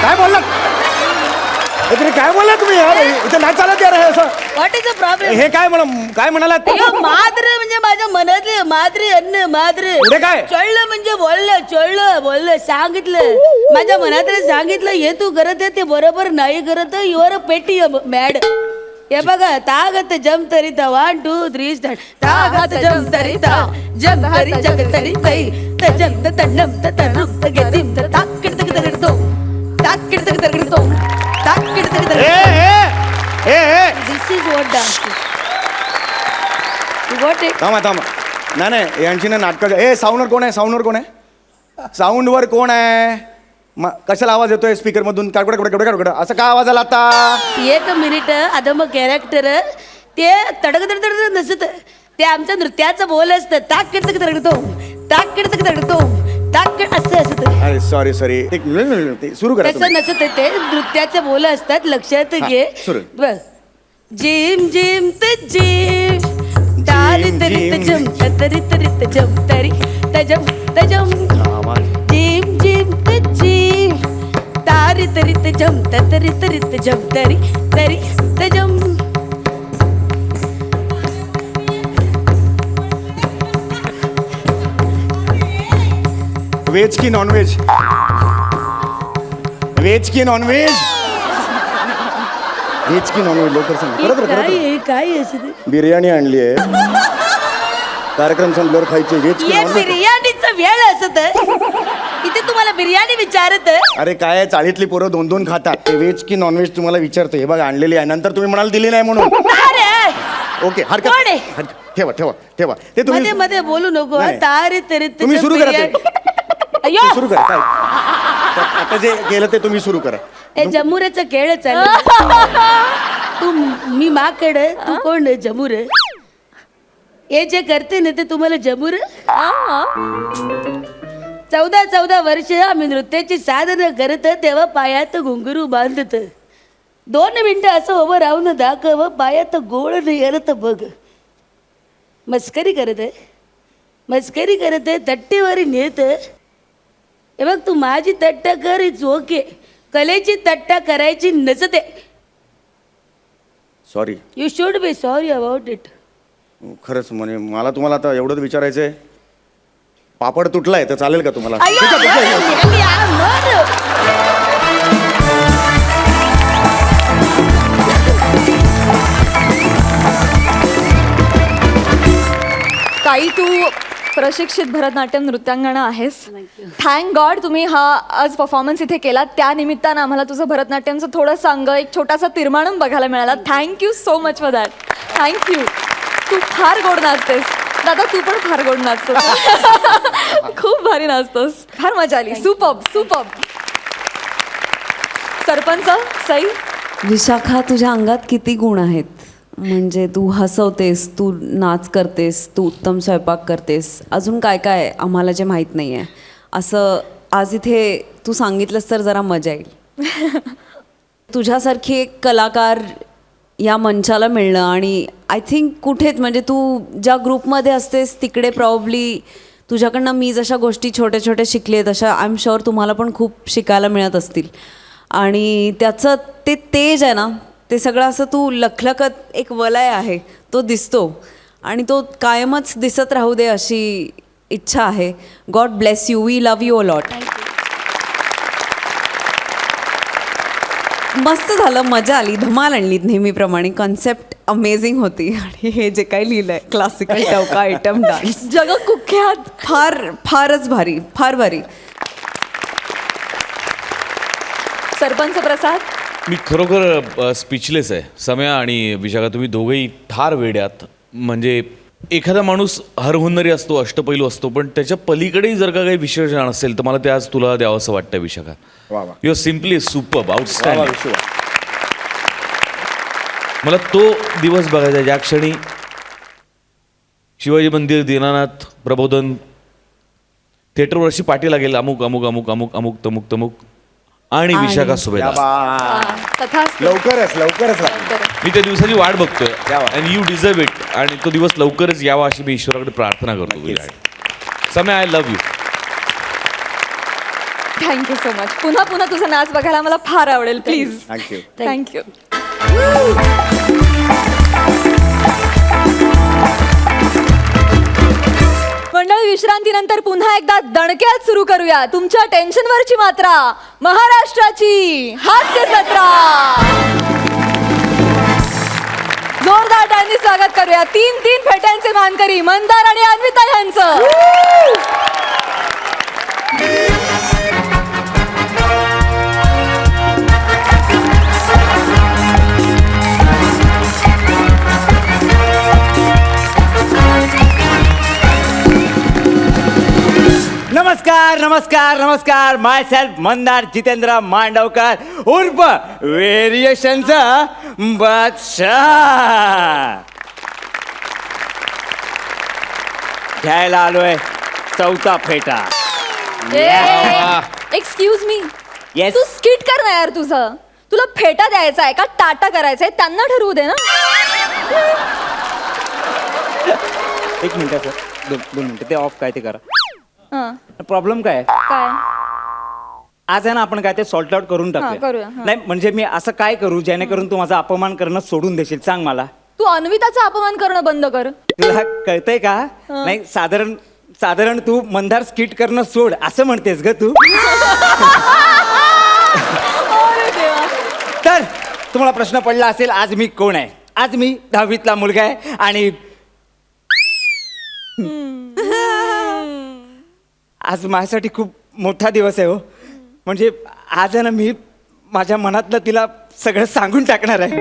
काय बोलला काय बोलला तुम्ही यार इथे नाही चालत यार हे असं व्हॉट इज द प्रॉब्लेम हे काय म्हणालात अयो मात्र म्हणजे माझ्या मनातले मात्र अन्न मात्र पुढे काय? चोळलं म्हणजे बोललं सांगितलं माझ्या मनातले सांगितलं हे तू करत आहे ते बरोबर नाही करत युअर पेटी मॅड हे बघा तागत जम तरिता 1 2 3 स्टार्ट तागत जम तरिता जम तरी जग तरी तई तजम तन्नम ततरुक तगेतिम ताक्किड तगदगडतो ताक्किड तगदगडतो ताक्किड तगदगडतो this is what dance what it थांबा नाही यांची ना नाटक साऊंडवर कोण आहे साऊंडवर कोण आहे कशाला आवाज येतोय स्पीकर मधून कडकड असं काय आवाज आला आता एक मिनिट आता मग कॅरेक्टर ते तडक नसत ते आमच्या नृत्याचं बोल असतं ताक किडतक तडकतो ताक असं असतं अरे सॉरी सुरू करा तसं नसत ते नृत्याचं बोल असतात लक्षात घे सुरू. बघ जिम जिम त जिम तारी तरी तजम तरी तरी तजम तरी तजम तजम जिम जिम त जिम तारी तरी तजम तरी तरी तजम तरी तरी तजम व्हेज की नॉनव्हेज व्हेज की नॉनव्हेज लवकर सांग परत काय आहे बिर्याणी आणली आहे कार्यक्रम संपल्यावर खायचे व्हेज की ये नॉनव्हेज बिर्याणीचं वेळ असत इथे तुम्हाला बिर्याणी विचारत अरे काय आहे, चाळीतली पोरं 2-2 खातात ते व्हेज की नॉनव्हेज तुम्हाला विचारतो हे बघा आणलेली आहे नंतर तुम्ही म्हणाल दिली नाही म्हणून ओके कोण आहे? ठेवा ते तुम्ही मध्ये मध्ये बोलू नको नाही. तारे तरी तुम्ही सुरू करा ते. अयो सुरू करा काय आता जे केलं ते तुम्ही सुरू करा हे जमुरेचं केळ चाललं तू मी माकड तू कोण जमुर हे जे करते ना ते तुम्हाला जमुर 14 वर्ष आम्ही नृत्याची साधना करत तेव्हा पायात घुंगरू बांधत 2 मिनिटं असं उभं राहून दाखव पायात गोळ नाही आलं तर बघ मस्करी करत आहे तट्टीवर नेत हे बघ तू माझी तट्टा कर इट्स ओके कलेची तट्टा करायची नसते sorry you should be sorry about it खरंच म्हणजे मला तुम्हाला आता एवढंच विचारायचंय पापड तुटलाय तर चालेल का तुम्हाला ताई तू प्रशिक्षित भरतनाट्यम नृत्यांगना आहेस थँक गॉड तुम्ही हा आज परफॉर्मन्स इथे केला त्या निमित्तानं आम्हाला तुझं भरतनाट्यमचं थोडं अंग एक छोटासा तिरमाणून बघायला मिळाला thank you so much for that thank you तू फार गोड नाचतेस दादा तू पण फार गोड नाचतोस खूप भारी नाचतोस फार मजा आली सुपर्ब सरपंच सई विशाखा तुझ्या अंगात किती गुण आहेत म्हणजे तू हसवतेस तू नाच करतेस तू उत्तम स्वयंपाक करतेस अजून काय काय आम्हाला जे माहीत नाही आहे असं आज इथे तू सांगितलंस तर जरा मजा येईल तुझ्यासारखी एक कलाकार या मंचाला मिळणं आणि आय थिंक कुठेच म्हणजे तू ज्या ग्रुपमध्ये असतेस तिकडे प्रॉब्ली तुझ्याकडनं मी जशा गोष्टी छोट्या छोट्या शिकले तशा आय एम शुअर तुम्हाला पण खूप शिकायला मिळत असतील आणि त्याचं ते तेज आहे ना ते सगळं असं तू लखलखत एक वलय आहे तो दिसतो आणि तो कायमच दिसत राहू दे अशी इच्छा आहे God bless you we love you a lot मस्त झालं मजा आली धमाल आणली नेहमीप्रमाणे कॉन्सेप्ट अमेझिंग होती आणि हे जे काही लिहिलं आहे क्लासिकल टवका आयटम डान्स जगकुख्यात फारच भारी फार भारी सरपंच प्रसाद मी खरोखर स्पीचलेस आहे सम्या आणि विशाखा तुम्ही दोघंही फार वेड्यात म्हणजे एखादा माणूस हरहुन्नरी असतो अष्टपैलू असतो पण त्याच्या पलीकडेही जर का काही विशेषण असेल तर मला ते आज तुला द्यावं असं वाटतं विशाखा वा वा you are simply superb outstanding मला तो दिवस बघायचा ज्या क्षणी शिवाजी मंदिर, दीनानाथ, प्रबोधन थिएटरवर अशी पाठी लागेल अमुक अमुक अमुक अमुक अमुक तमुक तमुक आणि विशाखा या सुभेदार. तथास्तु. लवकरच लवकरच लागेल. मी त्या दिवसाची वाट बघतोय यावा. And you deserve it. आणि तो दिवस लवकरच यावा अशी मी ईश्वराकडे प्रार्थना करतो तुझ्या. समय I love you. Thank you so much. पुन्हा पुन्हा तुझा नाच बघायला मला फार आवडेल प्लीज. थँक्यू. थँक्यू. मंडळी, विश्रांतीनंतर पुन्हा एकदा दणक्यात सुरू करूया तुमच्या टेन्शनवरची मात्रा, महाराष्ट्राची हास्य जत्रा. जोरदार टाळ्यांनी स्वागत करूया 3 फेट्यांचे मानकरी मंदार आणि अन्विता यांचं. नमस्कार नमस्कार नमस्कार. माय सेल्फ मंदार जितेंद्र मांडवकर उर्फ व्हेरिएशनचा बादशाह. घ्यायला आलोय 4था फेटा. Excuse me, Yes. तू स्किट कर ना यार. तुझं तुला फेटा द्यायचा आहे का टाटा करायचा आहे त्यांना ठरवू दे ना. एक मिनिट सर, दोन मिनिटं ते ऑफ काय ते करा. हं, प्रॉब्लेम काय आहे? काय आज आहे ना आपण काय ते सॉल्ट आउट करून हां, करूया, टाकूया. हां. नाही म्हणजे मी असं काय करू जेणेकरून तू माझा अपमान करणं सोडून देशील सांग मला. तू अन्विताचा अपमान करणं बंद कर. तुला कळतंय का? नाही साधारण तू मंदार स्किट करणं सोड असं म्हणतेस ग तू. अरे देवा. तर तुम्हाला प्रश्न पडला असेल आज मी कोण आहे. आज मी 10वीतला मुलगा आहे आणि आज माझ्यासाठी खूप मोठा दिवस आहे हो. म्हणजे आज आहे ना मी माझ्या मनातलं तिला सगळं सांगून टाकणार आहे.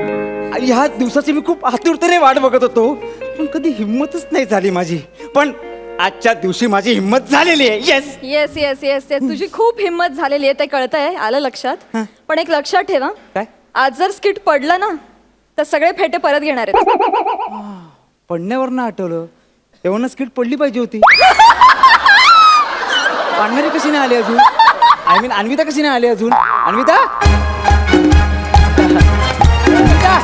आणि ह्या दिवसाची मी खूप आतुरतेने वाट बघत होतो पण कधी हिंमतच नाही झाली माझी. पण आजच्या दिवशी माझी हिंमत झालेली आहे. Yes. Yes yes yes yes तुझी खूप हिंमत झालेली आहे ते कळतंय, आलं लक्षात. पण एक लक्षात ठेवा, काय? आज जर स्किट पडलं ना तर सगळे फेटे परत घेणार आहेत. पडण्यावरनं आठवलं तेव्हा स्किट पडली पाहिजे होती. पाडणारी कशी नाही आली अजून? आय मीन अन्विता कशी नाही आली अजून? अन्विता अन्विता!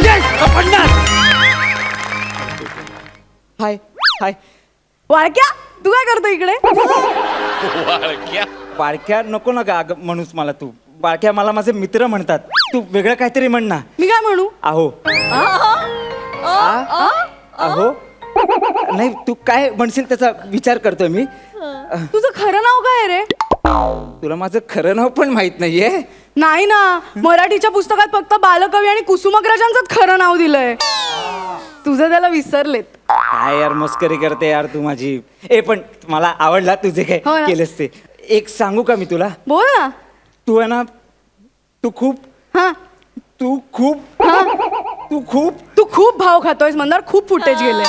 Yes! पडणार. हाय हाय वाळक्या, तू काय करतो इकडे? बाळक्या नको ना गा म्हणूस मला तू. बाळक्या मला माझे मित्र म्हणतात. तू वेगळं काहीतरी म्हण ना. मी काय म्हणू? अहो अहो नाही तू काय म्हणशील त्याचा विचार करतोय मी. तुझं खरं नाव काय रे? तुला माझं खरं नाव पण माहित नाहीये. नाही ना, मराठीच्या पुस्तकात फक्त बालकवी आणि कुसुमाग्रजांचंच खरं नाव दिलंय. तुझं त्याला विसरलेत. काय यार मस्करी करते यार तू माझी. पण मला आवडला तुझे काय हो ना. केलंस ते. एक सांगू का मी तुला? बोल ना. तू आहे ना तू खूप हा, तू खूप तू खूप तू खूप भाव खातोयस मंदार. खूप फुटेज गेले.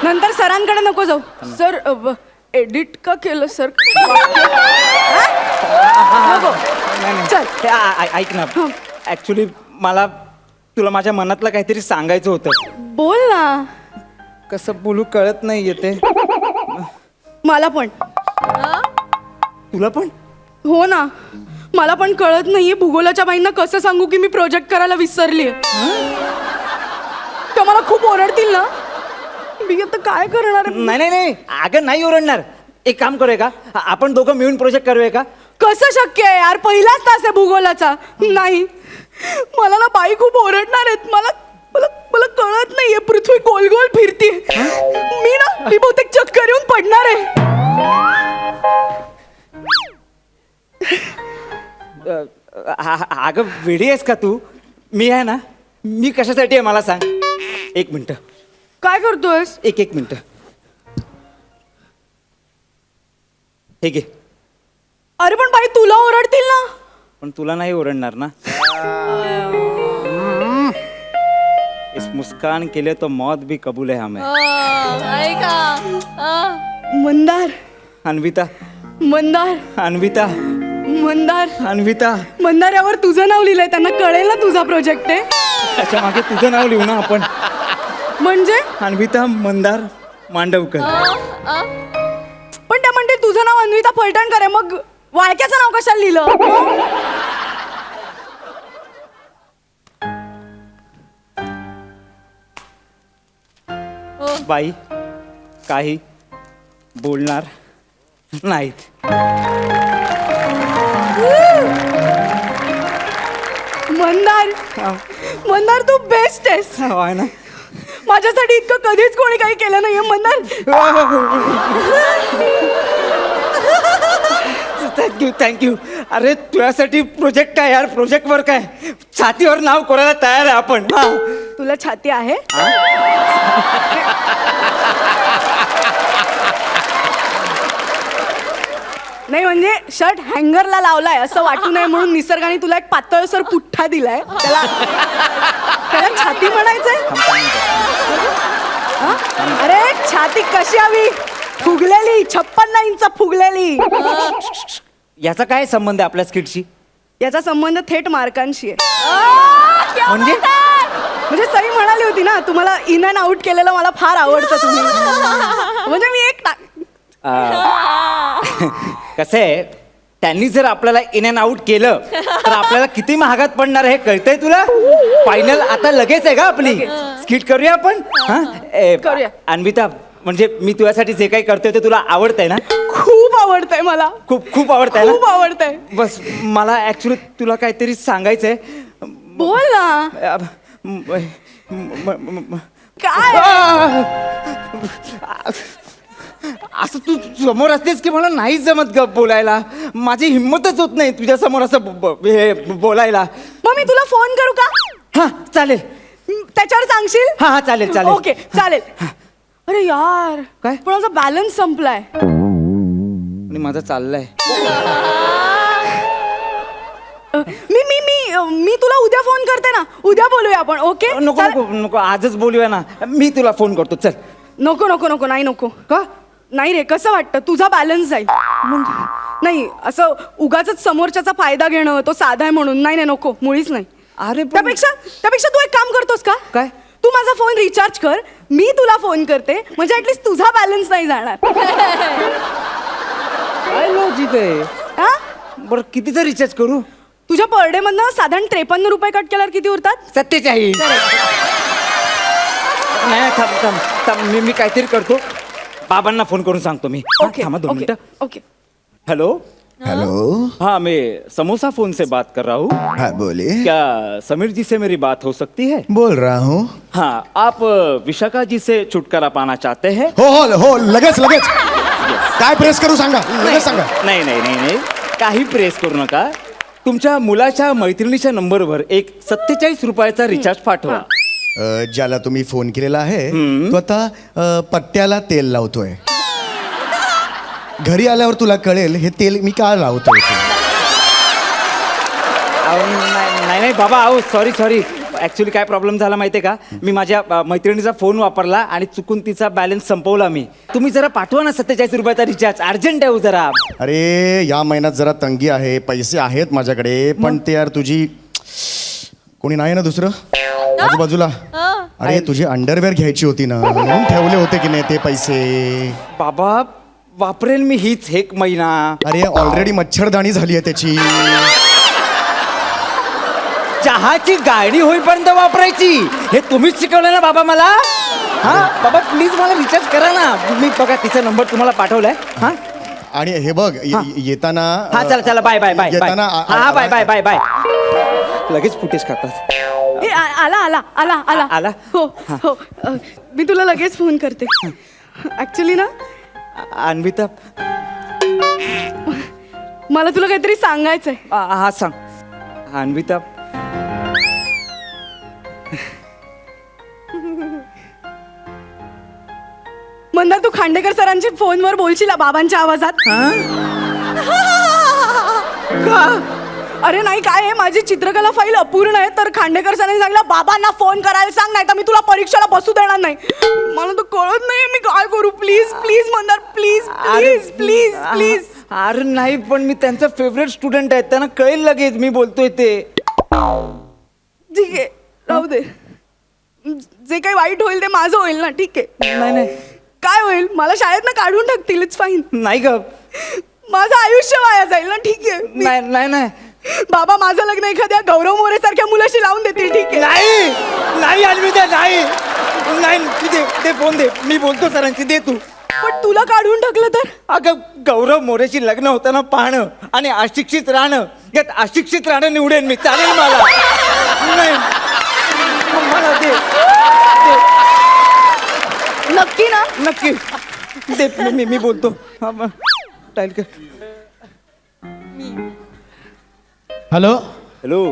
नंतर सरांकडे नको जाऊ. सर एडिट का केलं सर? नको. चल. ते ऐक ना ऍक्च्युली मला तुला माझ्या मनातलं काहीतरी सांगायचं होतं. बोल ना. कसं बोलू कळत नाही येते. मला पण. तुला पण? हो ना, मला पण कळत नाहीये भूगोलाच्या बाईंना कसं सांगू की मी प्रोजेक्ट करायला विसरलीये. तर मला खूप ओरडतील ना. मी आता काय करणार आहे? नाही नाही नाही अगं नाही ओरडणार. एक काम करूया का आपण दोघं मिळून प्रोजेक्ट करूया का? कसं शक्य आहे यार? पहिलाच तास आहे भूगोलाचा. नाही, मला ना बाई खूप ओरडणार आहेत. मला मला मला कळत नाहीये. पृथ्वी गोल गोल फिरते. मी बहुतेक चक्कर येऊन पडणार आहे. अगं वेडी आहेस का तू? मी आहे ना मी कशासाठी आहे मला सांग. एक मिनिट. काय करतोयस? एक मिनिट. हे घे. अरे पण बाई तुला ओरडतील ना. पण तुला नाही ओरडणार ना. इस मुस्कान के लिए तो मौत भी कबूल है हमें. मंदार अन्विता मंदार अन्विता मंदार अन्विता मंदार यावर तुझं नाव लिहिलंय, त्यांना कळेल ना तुझा प्रोजेक्ट आहे. त्याच्या मागे तुझं नाव लिहू ना आपण. म्हणजे अन्विता मंदार मांडवकर. पण त्या म्हणते तुझं नाव अन्विता फलटणकर आहे, मग वाळक्याचं नाव कशाला लिहिलं? बाई काही बोलणार नाहीत. मंदार मंदार तू बेस्ट आहेस. आहे ना. माझ्यासाठी इतकं कधीच कोणी काही केलं नाहीये मंदार. Thank you thank you. अरे तुझ्यासाठी प्रोजेक्ट काय यार, प्रोजेक्ट वर्क आहे. छातीवर नाव कोणाला तयार आहे आपण. तुला छाती आहे? नाही म्हणजे शर्ट हँगरला लावलाय असं वाटू नये म्हणून निसर्गाने तुला एक पातळसर पुठ्ठा दिलाय. त्याला त्याला छाती म्हणायचंय? हा? अरे छाती कशी हवी? फुगलेली, 56 इंच फुगलेली. याचा काय संबंध आहे आपल्या स्किटशी? याचा संबंध थेट मार्कांशी आहे. म्हणजे सई म्हणाली होती ना, तुम्हाला इन अँड आउट केलेलं मला फार आवडतं तुम्ही. म्हणजे मी एक कसं आहे, त्यांनी जर आपल्याला इन अँड आउट केलं तर आपल्याला किती महागात पडणार हे कळतंय तुला? फायनल आता लगेच आहे का आपली स्किट करूया आपण. करूया. अन्विता म्हणजे मी तुझ्यासाठी जे काही करतोय ते तुला आवडतंय ना? खूप आवडतंय मला. खूप खूप आवडतंय ना? खूप आवडतंय. बस मला ऍक्च्युली तुला काहीतरी सांगायचंय. बोल ना. काय? असं तू समोर असतेस की मला नाहीच जमत गप बोलायला. माझी हिंमतच होत नाही तुझ्या समोर असं हे बोलायला. मग मी तुला फोन करू का? हा चालेल. त्याच्यावर सांगशील? हा हा चालेल चालेल. ओके चालेल. अरे यार काय? पण माझा बॅलन्स संपलाय. आणि माझं चाललंय. मी मी मी मी तुला उद्या फोन करते ना, उद्या बोलूया आपण. ओके? नको नको नको आजच बोलूया ना. मी तुला फोन करतो चल. नको नको नको नाही नको. का? नाही रे, कसं वाटतं तुझा बॅलन्स जाईल. नाही असं उगाच समोरच्याचा फायदा घेणं, तो साधा आहे म्हणून. नाही नाही नको, मुळीच नाही. अरे त्यापेक्षा तू एक काम करतोस का? काय? तू माझा फोन रिचार्ज कर, मी तुला फोन करते, म्हणजे ऍटलीस्ट तुझा बॅलन्स नाही जाणार. काय लॉजिक आहे? हा? बरं कितीचा रिचार्ज करू? तुझ्या पर डे मधनं साधारण 53 रुपये कट केल्यावर किती उरतात? 47. नाही थांब थांब थांब मी काहीतरी करतो. बाबांना फोन करून सांगतो मी. ओके थांबा 2 मिनिटं. ओके. हेलो. हेलो. हाँ मैं समोसा फोन से बात कर रहा हूँ. हाँ बोलिए. क्या समीर जी से मेरी बात हो सकती है? बोल रहा हूँ. हाँ आप विशाखा जी से छुटकारा पाना चाहते हैं? हो लगेच लगेच. काय प्रेस करू सांगा, लगेच सांगा. नाही नाही नाही नाही काही प्रेस करू नका. तुमच्या मुलाच्या मैत्रिणीच्या नंबरवर एक 47 रुपयाचा रिचार्ज पाठवा. ज्याला तुम्ही फोन केलेला आहे तो आता पट्ट्याला तेल लावतोय. घरी आल्यावर तुला कळेल हे तेल मी का लावतोय. नाही नाही बाबा अहो सॉरी ॲक्च्युली काय प्रॉब्लेम झाला माहिती आहे का, मी माझ्या मैत्रिणीचा फोन वापरला आणि चुकून तिचा बॅलन्स संपवला मी. तुम्ही जरा पाठवा ना 47 रुपयाचा रिचार्ज, अर्जंट आहे जरा. अरे या महिन्यात जरा तंगी आहे, पैसे आहेत माझ्याकडे, पण ते यार तुझी कोणी नाही ना दुसरं आजूबाजूला. अरे तुझी अंडरवेअर घ्यायची होती ना, म्हणून ठेवले होते की नाही ते पैसे. बाबा वापरेल मी हीच 1 महिना. अरे ऑलरेडी मच्छरदाणी झाली आहे त्याची. चहाची गाडी होईपर्यंत वापरायची हे तुम्हीच शिकवलं ना बाबा मला. हा बाबा प्लीज मला रिचार्ज करा ना. मी बघा तिचा नंबर तुम्हाला पाठवलाय. हा आणि हे बघ येताना हा चला बाय बाय बाय येताना हा बाय बाय बाय बाय. लगेच फुटेज खातात. आला आला आला आला आला? हो हो. मी तुला लगेच फोन करते. ऍक्च्युली ना अन्विता मला तुला काहीतरी सांगायचंय. हा सांग अन्विता. मंदार तू खांडेकर सरांची फोनवर बोलशील बाबांच्या आवाजात? का? अरे नाही काय आहे, माझी चित्रकला फाईल अपूर्ण आहे, तर खांडेकर सरांनी सांगितलं बाबांना फोन करायला सांग, नाही तर मी तुला परीक्षेला बसू देणार नाही. मला तर कळत नाही मी काय करू. Please please Mandar please please please please. अरे नाही, पण मी त्यांचा फेवरेट स्टुडंट आहे, त्यांना कळेल लगेच मी बोलतोय ते. ठीक आहे, राहू दे. जे काही वाईट होईल ते माझं होईल ना. ठीक आहे. नाही नाही काय होईल? मला शाळेतनं काढून टाकतील. It's fine. नाही ग. माझं आयुष्य वाया जाईल ना. ठीक आहे. नाही नाही नाही बाबा माझं लग्न एखाद्या गौरव मोरे सारख्या मुलाशी लावून देतील. ठीक आहे. नाही नाही अन्विता नाही नाही, ते फोन दे, मी बोलतो सरांची, दे तू. पण तुला काढून टाकलं तर? अगं गौरव मोरेशी लग्न होताना पाहणं आणि अशिक्षित राहणं, यात अशिक्षित राहणं निवडेन मी. चालेल मला. नाही मला दे. नक्की ना? नक्की दे. मी बोलतो. टाईल कर. हॅलो हेलो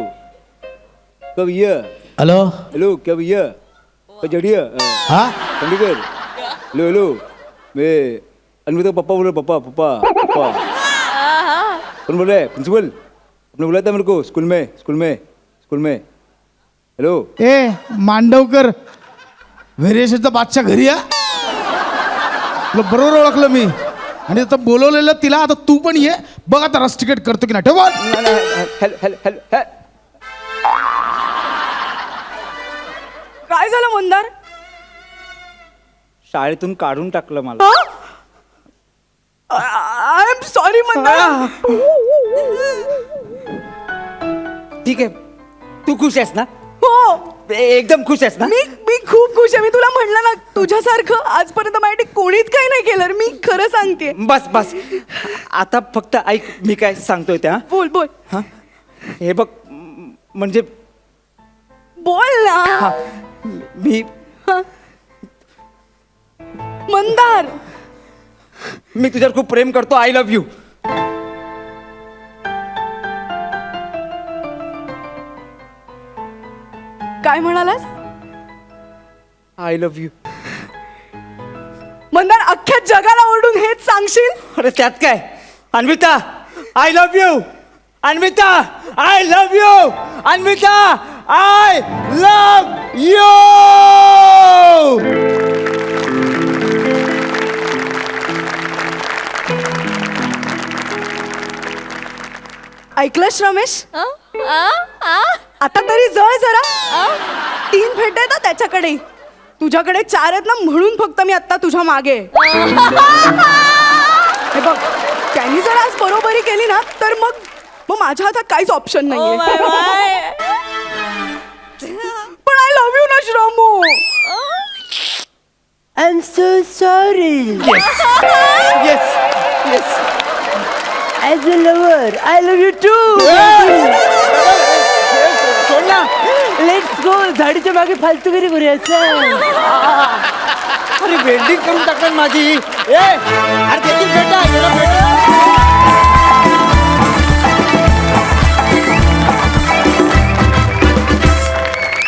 क्या भैया? हॅलो हेलो क्या भैया? जडिया हा चंडीगढ़. हेलो हेलो, मैं अन्विता पप्पा बोल रहा. पप्पा कौन बोल रहा है? प्रिंसिपल, आपने बुलाया था मेरे को स्कूल में. हेलो. ए मांडवकर, व्हेरिएशनचा बादशाह घरी आहे. तुला बरोबर ओळखलं मी. आणि आता बोलवलेलं तिला, आता तू पण ये बघ आता रस तिकीट करतो की नाही. ठेव. हेलो. काय झालं मंदार? शाळेतून काढून टाकलं मला. I am sorry Mandar. ठीक आहे, तू खुश आहेस ना? हो, एकदम खुश आहेस ना? मी खूप खुश आहे. मी तुला म्हणलं ना, तुझ्यासारखं आजपर्यंत माझ्यासाठी कोणीच काही नाही केलं. मी खरं सांगते. बस आता फक्त ऐक मी काय सांगतोय त्या. बोल. हा, हे बघ, म्हणजे बोल ना. मी मंदार, मी तुझ्यावर खूप प्रेम करतो. I love you. काय म्हणालास? I love you. मंदार, अख्ख्या जगाला ओरडून हेच सांगशील? अरे त्यात काय? Anvita, I love you. Anvita, I love you. Anvita, I love you. ऐकलंस रमेश? आता तरी जळ जरा. 3 फेटे आहेत त्याच्याकडे. तुझ्याकडे 4 आहेत ना, म्हणून फक्त मी आता तुझ्या मागे. हे बघ, त्यांनी जर आज बरोबरी केली ना, तर मग माझ्या हातात काहीच ऑप्शन नाहीये. पण आय लव्ह यू ना Shramu. I am so sorry. Yes. As a lover I love you too. सोड ना. Let's go. झाडीच्या मागे फालतूगिरी करूया. अरे वेल्डिंग करून टाकणार माझी. अरे देखील भेटा.